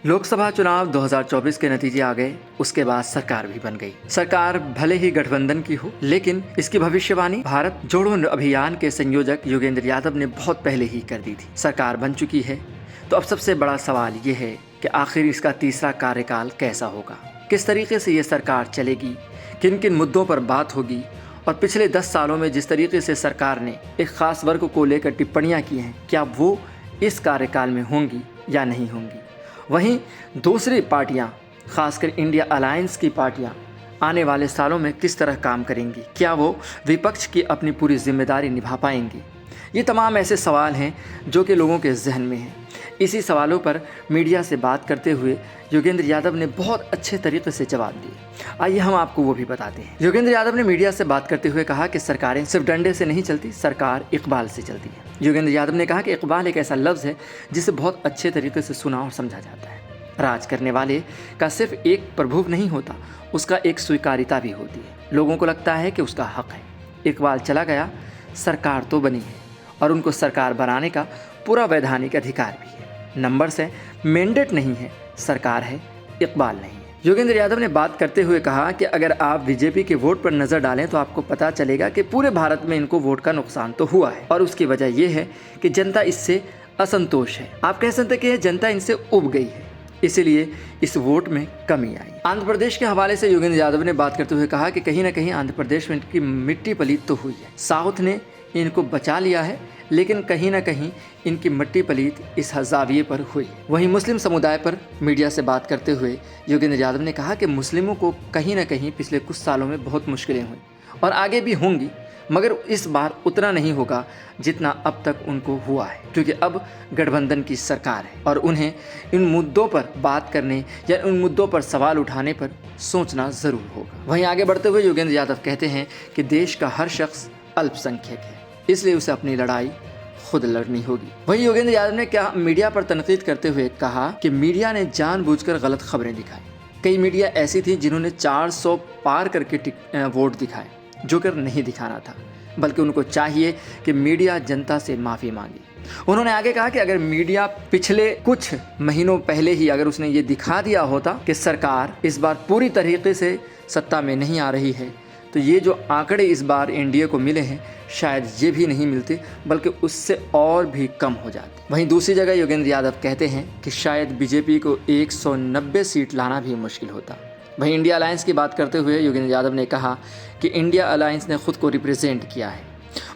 लोकसभा चुनाव 2024 के नतीजे आ गए। उसके बाद सरकार भी बन गई। सरकार भले ही गठबंधन की हो, लेकिन इसकी भविष्यवाणी भारत जोड़ो अभियान के संयोजक योगेंद्र यादव ने बहुत पहले ही कर दी थी। सरकार बन चुकी है, तो अब सबसे बड़ा सवाल ये है कि आखिर इसका तीसरा कार्यकाल कैसा होगा, किस तरीके से ये सरकार चलेगी, किन किन मुद्दों पर बात होगी, और पिछले 10 सालों में जिस तरीके से सरकार ने एक खास वर्ग को लेकर टिप्पणियां की हैं, क्या वो इस कार्यकाल में होंगी या नहीं होंगी। वहीं दूसरी पार्टियां, खासकर इंडिया अलायंस की पार्टियां आने वाले सालों में किस तरह काम करेंगी, क्या वो विपक्ष की अपनी पूरी जिम्मेदारी निभा पाएंगी। ये तमाम ऐसे सवाल हैं जो कि लोगों के जहन में हैं। इसी सवालों पर मीडिया से बात करते हुए योगेंद्र यादव ने बहुत अच्छे तरीके से जवाब दिए। आइए हम आपको वो भी बताते हैं। योगेंद्र यादव ने मीडिया से बात करते हुए कहा कि सरकारें सिर्फ डंडे से नहीं चलती, सरकार इकबाल से चलती है। योगेंद्र यादव ने कहा कि इकबाल एक ऐसा लफ्ज़ है जिसे बहुत अच्छे तरीके से सुना और समझा जाता है। राज करने वाले का सिर्फ एक प्रभुत्व नहीं होता, उसका एक स्वीकारिता भी होती है। लोगों को लगता है कि उसका हक है। इकबाल चला गया, सरकार तो बनी है और उनको सरकार बनाने का पूरा वैधानिक अधिकार भी है। नंबर्स है, मैंडेट नहीं है, सरकार है, इकबाल नहीं है। योगेंद्र यादव ने बात करते हुए कहा कि अगर आप बीजेपी के वोट पर नज़र डालें तो आपको पता चलेगा कि पूरे भारत में इनको वोट का नुकसान तो हुआ है, और उसकी वजह यह है कि जनता इससे असंतोष है। आप कह सकते हैं कि जनता इनसे उब गई है, इसीलिए इस वोट में कमी आई। आंध्र प्रदेश के हवाले से योगेंद्र यादव ने बात करते हुए कहा कि कहीं ना कहीं आंध्र प्रदेश में इनकी मिट्टी पलीत तो हुई है। साउथ ने इनको बचा लिया है, लेकिन कहीं ना कहीं इनकी मिट्टी पलीत इस जाविये पर हुई। वहीं मुस्लिम समुदाय पर मीडिया से बात करते हुए योगेंद्र यादव ने कहा कि मुस्लिमों को कहीं ना कहीं पिछले कुछ सालों में बहुत मुश्किलें हुई और आगे भी होंगी, मगर इस बार उतना नहीं होगा जितना अब तक उनको हुआ है, क्योंकि अब गठबंधन की सरकार है और उन्हें इन मुद्दों पर बात करने या उन मुद्दों पर सवाल उठाने पर सोचना ज़रूर होगा। वहीं आगे बढ़ते हुए योगेंद्र यादव कहते हैं कि देश का हर शख्स अल्पसंख्यक है, इसलिए उसे अपनी लड़ाई खुद लड़नी होगी। वहीं योगेंद्र यादव ने क्या मीडिया पर तनकीद करते हुए कहा कि मीडिया ने जानबूझकर गलत खबरें दिखाई। कई मीडिया ऐसी थी जिन्होंने 400 पार करके वोट दिखाए, जो कर नहीं दिखाना था, बल्कि उनको चाहिए कि मीडिया जनता से माफ़ी मांगे। उन्होंने आगे कहा कि अगर मीडिया पिछले कुछ महीनों पहले ही अगर उसने ये दिखा दिया होता कि सरकार इस बार पूरी तरीके से सत्ता में नहीं आ रही है, तो ये जो आंकड़े इस बार एनडीए को मिले हैं शायद ये भी नहीं मिलते, बल्कि उससे और भी कम हो जाते। वहीं दूसरी जगह योगेंद्र यादव कहते हैं कि शायद बीजेपी को 190 सीट लाना भी मुश्किल होता। वहीं इंडिया अलायंस की बात करते हुए योगेंद्र यादव ने कहा कि इंडिया अलायंस ने खुद को रिप्रेजेंट किया है,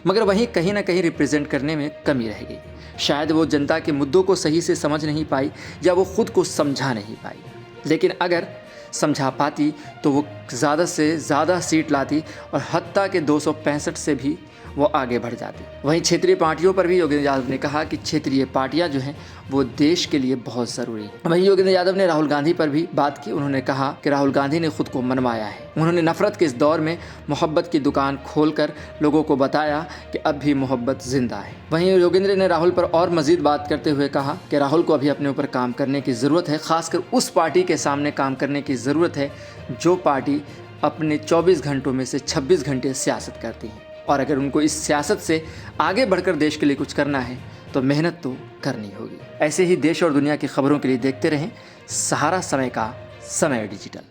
मगर वहीं कहीं ना कहीं रिप्रेजेंट करने में कमी रह गई। शायद वो जनता के मुद्दों को सही से समझ नहीं पाई या वो खुद को समझा नहीं पाई, लेकिन अगर समझा पाती तो वो ज़्यादा से ज़्यादा सीट लाती और हत्ता के 265 से भी वो आगे बढ़ जाती। वहीं क्षेत्रीय पार्टियों पर भी योगेंद्र यादव ने कहा कि क्षेत्रीय पार्टियां जो हैं वो देश के लिए बहुत ज़रूरी हैं। वहीं योगेंद्र यादव ने राहुल गांधी पर भी बात की। उन्होंने कहा कि राहुल गांधी ने खुद को मनवाया है। उन्होंने नफरत के इस दौर में मोहब्बत की दुकान खोलकर लोगों को बताया कि अब भी मोहब्बत जिंदा है। वहीं योगेंद्र ने राहुल पर और मजीद बात करते हुए कहा कि राहुल को अभी अपने ऊपर काम करने की ज़रूरत है, खासकर उस पार्टी के सामने काम करने की ज़रूरत है जो पार्टी अपने 24 घंटों में से 26 घंटे सियासत करती है, और अगर उनको इस सियासत से आगे बढ़कर देश के लिए कुछ करना है तो मेहनत तो करनी होगी। ऐसे ही देश और दुनिया की खबरों के लिए देखते रहें सहारा समय का समय डिजिटल।